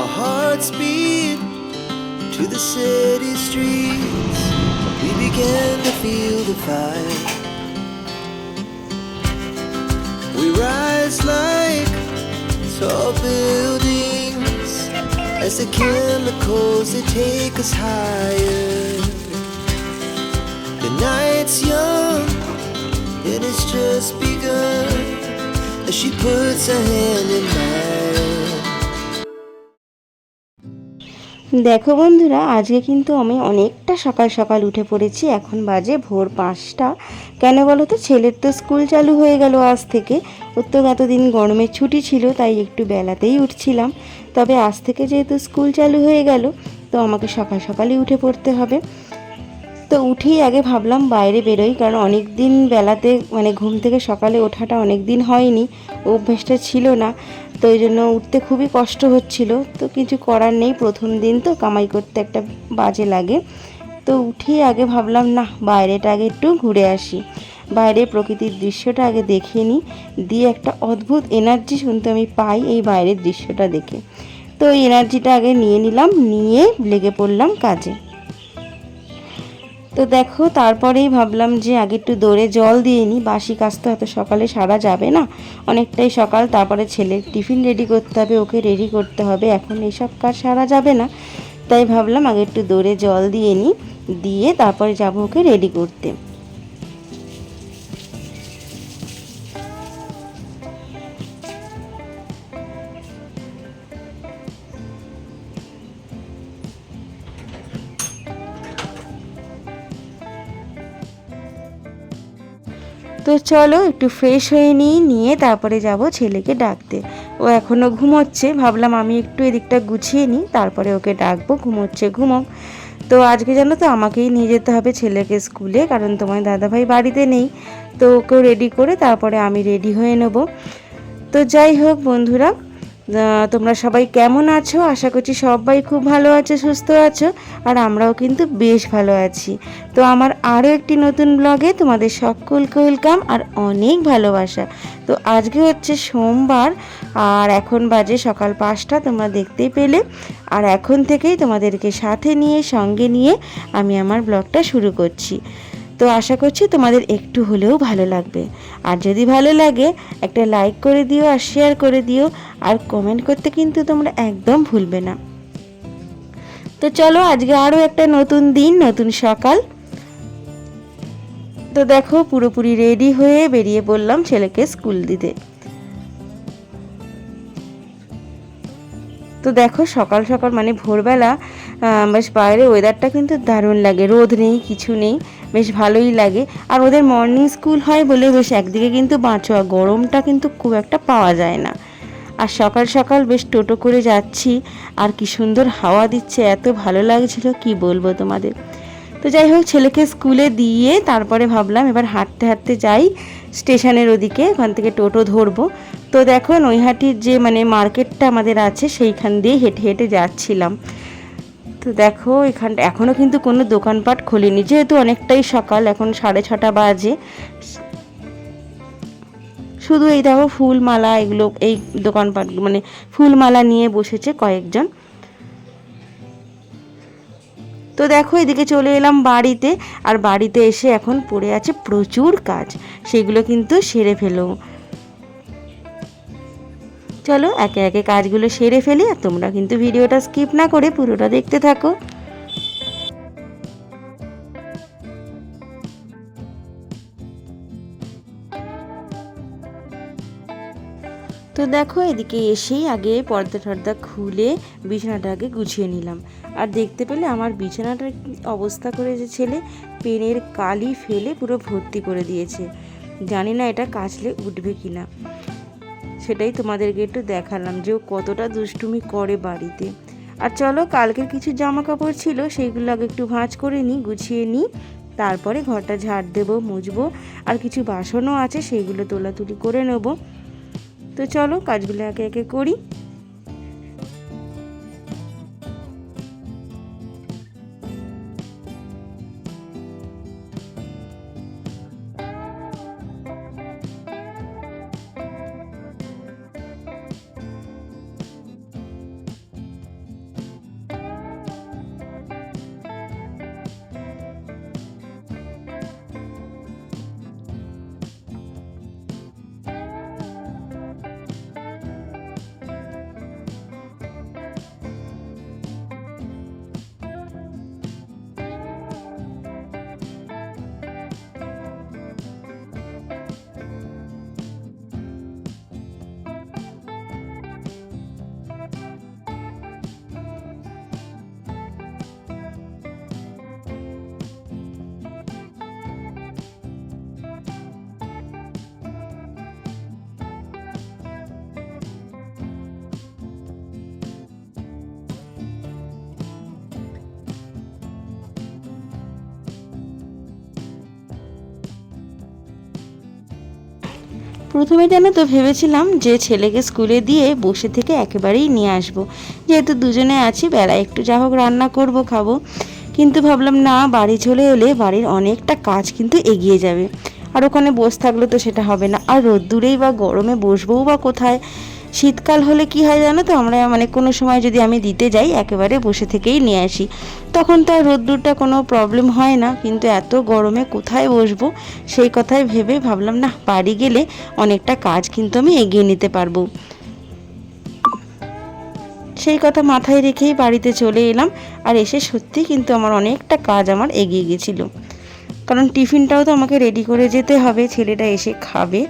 Our hearts beat to the city streets. We began to feel the fire. We rise like tall buildings as the chemicals they take us higher. The night's young and it's just begun as she puts her hand in mine. দেখো বন্ধুরা, আজকে কিন্তু আমি অনেকটা সকাল সকাল উঠে পড়েছি। এখন বাজে ভোর 5টা। কেন বলো তো, ছেলের তো স্কুল চালু হয়ে গেল আজ থেকে। ওর তো এতদিন গরমের ছুটি ছিল, তাই একটু বেলাতেই উঠছিলাম। তবে আজ থেকে যেহেতু স্কুল চালু হয়ে গেল, তো আমাকে সকাল সকালই উঠে পড়তে হবে। তো উঠেই আগে ভাবলাম বাইরে বেরোই, কারণ অনেক দিন বেলাতে মানে ঘুম থেকে সকালে ওঠাটা অনেক দিন হয়নি, অভ্যাসটা ছিল না। তো ওই জন্য উঠতে খুবই কষ্ট হচ্ছিল। তো কিছু করার নেই, প্রথম দিন তো কামাই করতে একটা বাজে লাগে। তো উঠেই আগে ভাবলাম না, বাইরেটা আগে একটু ঘুরে আসি, বাইরে প্রকৃতির দৃশ্যটা আগে দেখে নিই। দিয়ে একটা অদ্ভুত এনার্জি শুনতে আমি পাই এই বাইরের দৃশ্যটা দেখে। তো এই এনার্জিটা আগে নিয়ে নিলাম, নিয়ে লেগে পড়লাম কাজে। তো দেখো, তারপরেই ভাবলাম যে আগে একটু দৌড়ে জল দিয়ে নিই, বাসি কাজ তো এত সকালে সারা যাবে না, অনেকটাই সকাল। তারপরে ছেলের টিফিন রেডি করতে হবে, ওকে রেডি করতে হবে, এখন এইসব কাজ সারা যাবে না। তাই ভাবলাম আগে একটু দৌড়ে জল দিয়ে নিই, দিয়ে তারপরে যাবো ওকে রেডি করতে। তো চলো একটু ফ্রেশ হয়ে নিয়ে তারপরে যাব ছেলেকে ডাকতে। ও এখনও ঘুমোচ্ছে, ভাবলাম আমি একটু এদিকটা গুছিয়ে নিই, তারপরে ওকে ডাকবো, ঘুমোচ্ছে ঘুমোক। তো আজকে জানো তো আমাকেই নিয়ে যেতে হবে ছেলেকে স্কুলে, কারণ তোমার দাদাভাই বাড়িতে নেই। তো ওকেও রেডি করে তারপরে আমি রেডি হয়ে নেব। তো যাই হোক বন্ধুরা, তোমরা সবাই কেমন আছো? আশা করছি সবাই খুব ভালো আছো, সুস্থ আছো, আর আমরাও কিন্তু বেশ ভালো আছি। তো আমার আরও একটি নতুন ব্লগে তোমাদের সকলকে ওয়েলকাম আর অনেক ভালোবাসা। তো আজকে হচ্ছে সোমবার, আর এখন বাজে সকাল 5টা, তোমরা দেখতেই পেলে। আর এখন থেকেই তোমাদেরকে সাথে নিয়ে, সঙ্গে নিয়ে আমি আমার ব্লগটা শুরু করছি। তো আশা করছি তোমাদের একটু হলেও ভালো লাগবে। আর যদি ভালো লাগে একটা লাইক করে দিও, আর শেয়ার করে দিও, আর কমেন্ট করতে কিন্তু তোমরা একদম ভুলবে না। তো চলো, আজকে আরও একটা নতুন দিন, নতুন সকাল। তো দেখো, পুরোপুরি রেডি হয়ে বেরিয়ে পড়লাম ছেলেকে স্কুল দিতে। তো দেখো, সকাল সকাল মানে ভোরবেলা বেশ বাইরে ওয়েদারটা কিন্তু দারুণ লাগে, রোদ নেই, কিছু নেই, বেশ ভালোই লাগে। আর ওদের মর্নিং স্কুল হয় বলে বেশ একদিকে কিন্তু বাঁচোয়া, গরমটা কিন্তু খুব একটা পাওয়া যায় না। আর সকাল সকাল বেশ টোটো করে যাচ্ছি, আর কি সুন্দর হাওয়া দিচ্ছে, এত ভালো লাগছিল কি বলবো তোমাদের। তো যাই হোক, ছেলেকে স্কুলে দিয়ে তারপরে ভাবলাম এবার হাঁটতে হাঁটতে যাই স্টেশনের ওদিকে, ওখান থেকে টোটো ধরবো। তো দেখো, নৈহাটির যে মানে মার্কেটটা আমাদের আছে, সেইখান দিয়ে হেঁটে হেঁটে যাচ্ছিলাম। তো দেখো, এখানটা এখনও কিন্তু কোনো দোকানপাট খোলেনি, যেহেতু অনেকটাই সকাল, এখন 6:30 বাজে। শুধু এই দেখো ফুলমালা, এগুলো এই দোকানপাট মানে ফুলমালা নিয়ে বসেছে কয়েকজন। তো দেখো, এদিকে চলে এলাম বাড়িতে, আর বাড়িতে এসে এখন পড়ে আছে প্রচুর কাজ, সেগুলো কিন্তু সেরে ফেলো। চলো একে একে কাজগুলো সেরে ফেলি, আর তোমরা কিন্তু ভিডিওটা স্কিপ না করে পুরোটা দেখতে থাকো। তো দেখো, এদিকে এসেই আগে পর্দা টর্দা খুলে বিছানাটা আগে গুছিয়ে নিলাম। আর দেখতে পেলে আমার বিছানাটার অবস্থা করেছে ছেলে, পেনের কালি ফেলে পুরো ভর্তি করে দিয়েছে। জানি না এটা কাচলে উঠবে কি না, সেটাই তোমাদেরকে একটু দেখালাম যে ও কতটা দুষ্টুমি করে বাড়িতে। আর চলো, কালকের কিছু জামা কাপড় ছিল, সেইগুলো আগে একটু ভাঁজ করে নিই, গুছিয়ে নিই, তারপরে ঘরটা ঝাড় দেবো, মুছবো। আর কিছু বাসনও আছে, সেইগুলো তোলাতুলি করে নেবো। তো চলো কাজগুলো একে একে করি। প্রথমে জানো তো ভেবেছিলাম যে ছেলেকে স্কুলে দিয়ে বসে থেকে একেবারেই নিয়ে আসবো, যেহেতু দুজনে আছি, বেলায় একটু যা হোক রান্না করব খাবো। কিন্তু ভাবলাম না, বাড়ি চলে এলে বাড়ির অনেকটা কাজ কিন্তু এগিয়ে যাবে, আর ওখানে বসে থাকলে তো সেটা হবে না। আর রোদ্দুরেই বা গরমে বসবো বা কোথায়? শীতকাল হলে কি হয় জানো তো, আমরা মানে কোনো সময় যদি আমি দিতে যাই একেবারে বসে থেকেই নিয়ে আসি, তখন তো আর রোদ্দুরটা কোনো প্রবলেম হয় না। কিন্তু এত গরমে কোথায় বসবো, সেই কথাই ভেবে ভাবলাম না, বাড়ি গেলে অনেকটা কাজ কিন্তু আমি এগিয়ে নিতে পারবো। সেই কথা মাথায় রেখেই বাড়িতে চলে এলাম। আর এসে সত্যি কিন্তু আমার অনেকটা কাজ আমার এগিয়ে গেছিলো, কারণ টিফিনটাও তো আমাকে রেডি করে যেতে হবে, ছেলেটা এসে খাবে,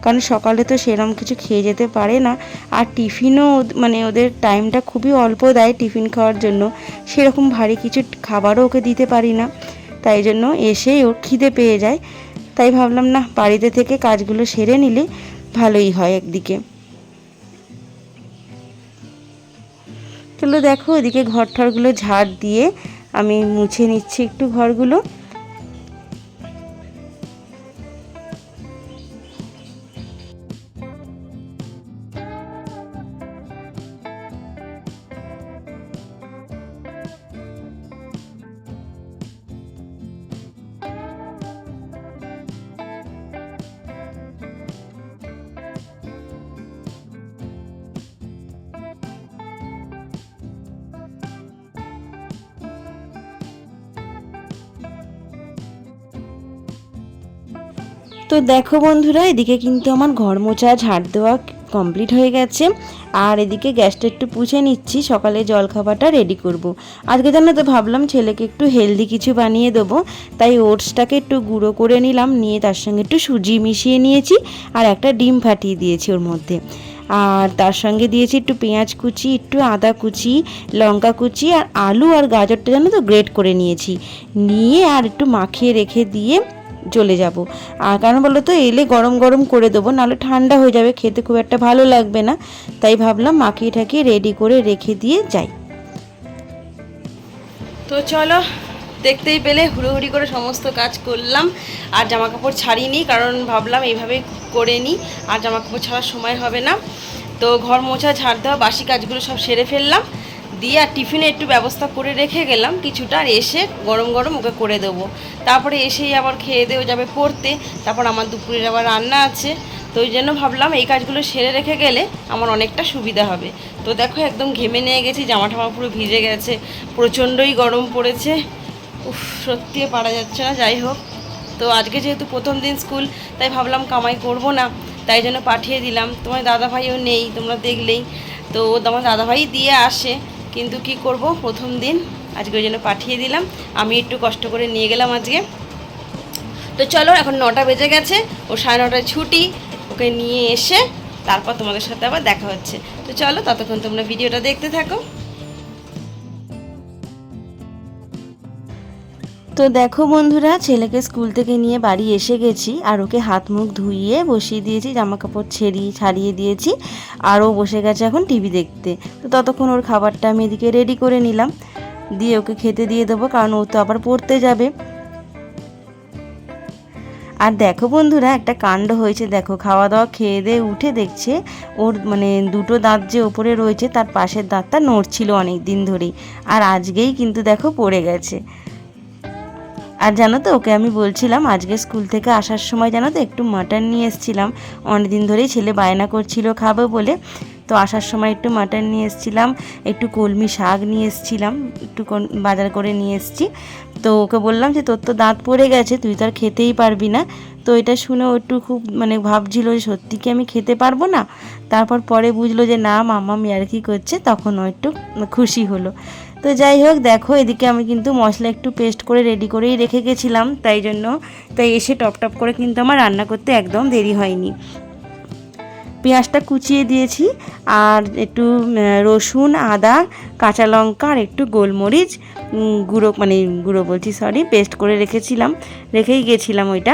কারণ সকালে তো সেরকম কিছু খেয়ে যেতে পারে না। আর টিফিনও মানে ওদের টাইমটা খুবই অল্প দেয় টিফিন খাওয়ার জন্য, সেরকম ভারী কিছু খাবারও ওকে দিতে পারি না, তাই জন্য এসেই ওর খিদে পেয়ে যায়। তাই ভাবলাম না, বাড়িতে থেকে কাজগুলো সেরে নিলে ভালোই হয় একদিকে। চলো দেখো, এদিকে ঘর ঠরগুলো ঝাড় দিয়ে আমি মুছে নিচ্ছি একটু ঘরগুলো। তো দেখো বন্ধুরা, এদিকে কিন্তু আমার ঘর মোছা ঝাড় দেওয়া কমপ্লিট হয়ে গেছে। আর এদিকে গ্যাসটা একটু পুছে নিচ্ছি, সকালে জলখাবারটা রেডি করব। আজকে জানো তো ভাবলাম ছেলেকে একটু হেলদি কিছু বানিয়ে দেবো, তাই ওটসটাকে একটু গুঁড়ো করে নিলাম, নিয়ে তার সঙ্গে একটু সুজি মিশিয়ে নিয়েছি, আর একটা ডিম ফাটিয়ে দিয়েছি ওর মধ্যে। আর তার সঙ্গে দিয়েছি একটু পেঁয়াজ কুচি, একটু আদা কুচি, লঙ্কা কুচি, আর আলু আর গাজরটা জানো তো গ্রেট করে নিয়েছি, নিয়ে আর একটু মাখিয়ে রেখে দিয়ে চলে যাব। আর কারণ বলো তো, এলে গরম গরম করে দেবো, নাহলে ঠান্ডা হয়ে যাবে, খেতে খুব একটা ভালো লাগবে না। তাই ভাবলাম মাখিয়ে ঠাকিয়ে রেডি করে রেখে দিয়ে যাই। তো চলো, দেখতেই পেলে হুড়োহুড়ি করে সমস্ত কাজ করলাম, আর জামা কাপড় ছাড়িনি, কারণ ভাবলাম এইভাবে করে নিই, আর জামা কাপড় ছাড়ার সময় হবে না। তো ঘর মোছা ঝাড় দেওয়া বাসি কাজগুলো সব সেরে ফেললাম, দিয়ে আর টিফিনে একটু ব্যবস্থা করে রেখে গেলাম কিছুটা, আর এসে গরম গরম ওকে করে দেবো। তারপরে এসেই আবার খেয়ে দেও যাবে পড়তে, তারপর আমার দুপুরের আবার রান্না আছে। তো ওই জন্য ভাবলাম এই কাজগুলো সেরে রেখে গেলে আমার অনেকটা সুবিধা হবে। তো দেখো, একদম ঘেমে নিয়ে গেছি, জামা টামা পুরো ভিজে গেছে, প্রচণ্ডই গরম পড়েছে, উফ সত্যি পারা যাচ্ছে না। যাই হোক, তো আজকে যেহেতু প্রথম দিন স্কুল, তাই ভাবলাম কামাই করব না, তাই জন্য পাঠিয়ে দিলাম। তোমার দাদাভাইও নেই, তোমরা দেখলেই তো, তোমার দাদাভাই দিয়ে আসে, কিন্তু কি করব, প্রথম দিন আজকে ওই জন্য পাঠিয়ে দিলাম। আমি একটু কষ্ট করে নিয়ে গেলাম আজকে। তো চলো, এখন 9টা বেজে গেছে, ও 9:30টায় ছুটি, ওকে নিয়ে এসে তারপর তোমাদের সাথে আবার দেখা হচ্ছে। তো চলো, ততক্ষণ তোমরা ভিডিওটা দেখতে থাকো। তো দেখো বন্ধুরা, ছেলেকে স্কুল থেকে নিয়ে বাড়ি এসে গেছি, আর ওকে হাত মুখ ধুইয়ে বসিয়ে দিয়েছি, জামা কাপড় ছাড়িয়ে দিয়েছি, আর ও বসে গেছে এখন টিভি দেখতে। তো ততক্ষণ ওর খাবারটা আমি এদিকে রেডি করে নিলাম, দিয়ে ওকে খেতে দিয়ে দেবো, কারণ ও তো আবার পড়তে যাবে। আর দেখো বন্ধুরা, একটা কাণ্ড হয়েছে, দেখো খাওয়া দাওয়া খেয়ে দিয়ে উঠে দেখছে ওর মানে দুটো দাঁত যে ওপরে রয়েছে, তার পাশের দাঁতটা নড়ছিল অনেক দিন ধরেই, আর আজকেই কিন্তু দেখো পড়ে গেছে। আর জানো তো, ওকে আমি বলছিলাম আজকে স্কুল থেকে আসার সময় জানো তো একটু মাটন নিয়ে এসেছিলাম, অনেকদিন ধরেই ছেলে বায়না করছিল খাবে বলে। তো আসার সময় একটু মাটন নিয়ে এসেছিলাম, একটু কলমি শাক নিয়ে এসেছিলাম, একটু বাজার করে নিয়ে এসেছি। তো ওকে বললাম যে তোর তো দাঁত পড়ে গেছে, তুই তো আর খেতেই পারবি না। তো এটা শুনে ও একটু খুব মানে ভাবছিল যে সত্যি কি আমি খেতে পারবো না। তারপর পরে বুঝলো যে না, মাম্মা ইয়ার্কি করছে, তখন ও একটু খুশি হলো। তো যাই হোক, দেখো এদিকে আমি কিন্তু মশলা একটু পেস্ট করে রেডি করেই রেখে গেছিলাম, তাই এসে টপ করে কিন্তু আমার রান্না করতে একদম দেরি হয়নি। পেঁয়াজটা কুচিয়ে দিয়েছি, আর একটু রসুন, আদা, কাঁচা লঙ্কা, আর একটু গোলমরিচ গুঁড়ো বলছি, পেস্ট করে রেখেই গেছিলাম ওইটা।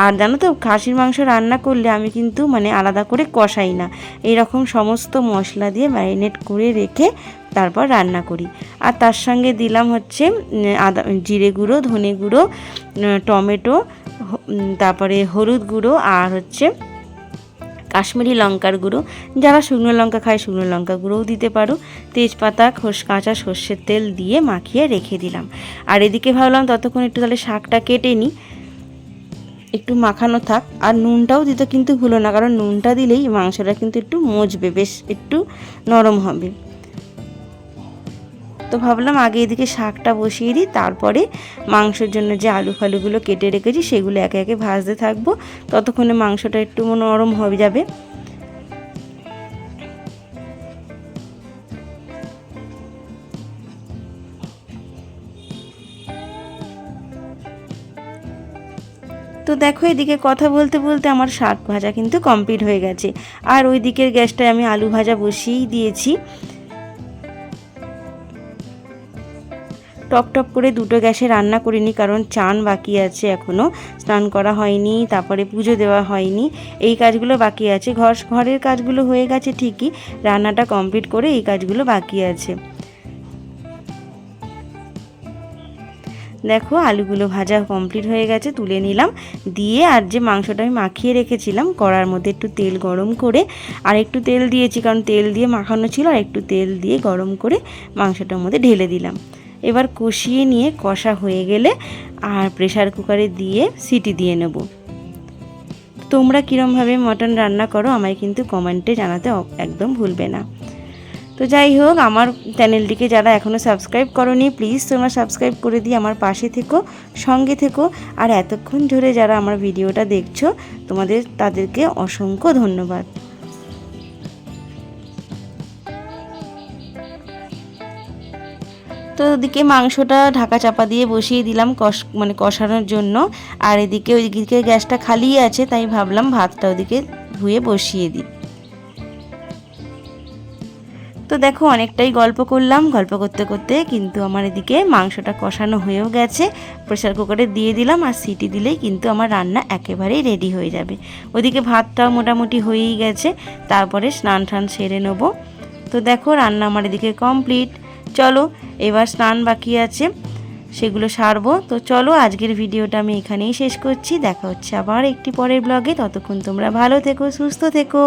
আর জানো তো, খাসির মাংস রান্না করলে আমি কিন্তু মানে আলাদা করে কষাই না, এইরকম সমস্ত মশলা দিয়ে ম্যারিনেট করে রেখে তারপর রান্না করি। আর তার সঙ্গে দিলাম হচ্ছে জিরে গুঁড়ো, ধনে গুঁড়ো, টমেটো, তারপরে হলুদ গুঁড়ো, আর হচ্ছে কাশ্মীরি লঙ্কার গুঁড়ো, যারা শুকনো লঙ্কা খায় শুকনো লঙ্কা গুঁড়োও দিতে পারো, তেজপাতা, কাঁচা সর্ষের তেল দিয়ে মাখিয়ে রেখে দিলাম। আর এদিকে ভাবলাম ততক্ষণ একটু তাহলে শাকটা কেটে নিই, একটু মাখানো থাক। আর নুনটাও দিতে কিন্তু ভুলো না, কারণ নুনটা দিলেই মাংসটা কিন্তু একটু মজবে, বেশ একটু নরম হবে। তো ভাবলাম আগে এদিকে শাকটা বসিয়ে দিই, তারপরে মাংসের জন্য যে আলু ফালুগুলো কেটে রেখেছি সেগুলো একে একে ভাজতে থাকবো, ততক্ষণে মাংসটা একটু নরম হয়ে যাবে। তো দেখো এদিকে কথা বলতে বলতে আমার শাক ভাজা কিন্তু কমপ্লিট হয়ে গেছে। আর ওই দিকের গ্যাসটায় আমি আলু ভাজা বসিয়েই দিয়েছি। টপ টপ করে দুটো গ্যাসে রান্না করিনি, কারণ চান বাকি আছে, এখনও স্নান করা হয়নি, তারপরে পুজো দেওয়া হয়নি, এই কাজগুলো বাকি আছে। ঘরের কাজগুলো হয়ে গেছে ঠিকই, রান্নাটা কমপ্লিট করে এই কাজগুলো বাকি আছে। দেখো আলুগুলো ভাজা কমপ্লিট হয়ে গেছে, তুলে নিলাম। দিয়ে আর যে মাংসটা আমি মাখিয়ে রেখেছিলাম, কড়ার মধ্যে একটু তেল গরম করে, আর একটু তেল দিয়েছি কারণ তেল দিয়ে মাখানো ছিল, আর একটু তেল দিয়ে গরম করে মাংসটার মধ্যে ঢেলে দিলাম। এবার কষিয়ে নিয়ে কষা হয়ে গেলে আর প্রেসার কুকারে দিয়ে সিটি দিয়ে নেব। তোমরা কীরমভাবে মটন রান্না করো আমায় কিন্তু কমেন্টে জানাতে একদম ভুলবে না। তো যাই হোক, আমার চ্যানেলটিকে যারা এখনও সাবস্ক্রাইব করোনি প্লিজ তোমরা সাবস্ক্রাইব করে দিয়ে আমার পাশে থেকো, সঙ্গে থেকো। আর এতক্ষণ ধরে যারা আমার ভিডিওটা দেখছো তাদেরকে অসংখ্য ধন্যবাদ। তো ওদিকে মাংসটা ঢাকা চাপা দিয়ে বসিয়ে দিলাম কষানোর জন্য। আর এদিকে ওইদিকে গ্যাসটা খালি আছে, তাই ভাবলাম ভাতটা ওদিকে ধুয়ে বসিয়ে দিই। তো দেখো অনেকটাই গল্প করলাম, গল্প করতে করতে কিন্তু আমার এদিকে মাংসটা কষানো হয়েও গেছে। প্রেসার কুকারে দিয়ে দিলাম, আর সিটি দিলেই কিন্তু আমার রান্না একেবারেই রেডি হয়ে যাবে। ওদিকে ভাতটাও মোটামুটি হয়েই গেছে, তারপরে স্নান টান সেরে নেবো। তো দেখো রান্না আমার এদিকে কমপ্লিট। চলো এবার স্নান বাকি আছে, সেগুলো সারবো। তো চলো আজকের ভিডিওটা আমি এখানেই শেষ করছি, দেখা হচ্ছে আবার একটি পরের ব্লগে। ততক্ষণ তোমরা ভালো থেকো, সুস্থ থেকো।